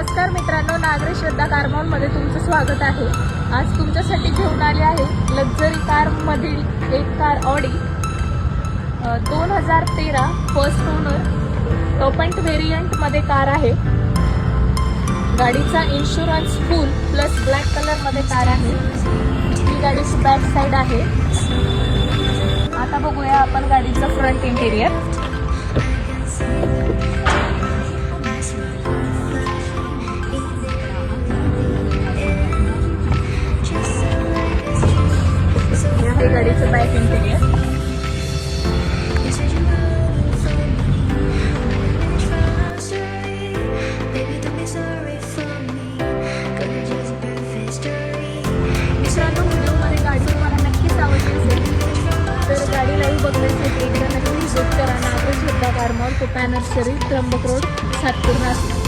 नमस्कार मित्रांनो, नागरी श्रद्धा कार मॉलमध्ये तुमचं स्वागत आहे। आज तुमच्यासाठी घेऊन आले आहे लक्झरी कारमधील एक car Audi 2013 first owner top end व्हेरियंटमध्ये कार आहे। गाडीचा इन्शुरन्स फुल प्लस ब्लॅक कलरमध्ये कार आहे। ही गाडीची बॅक साईड आहे। आता बघूया आपण गाडीचं फ्रंट इंटेरियर। हे गाडीचं बॅक इंटेरियर। मित्रांनो, व्हिडिओमध्ये गाडी तुम्हाला नक्कीच आवडली असेल तर गाडी लाईव्ह बघण्यासाठी एकदा नक्की विजिट करा नागरी श्रद्धा कार मॉल, कोपा नर्सरी, त्र्यंबक रोड, सातपूर, नाशिक।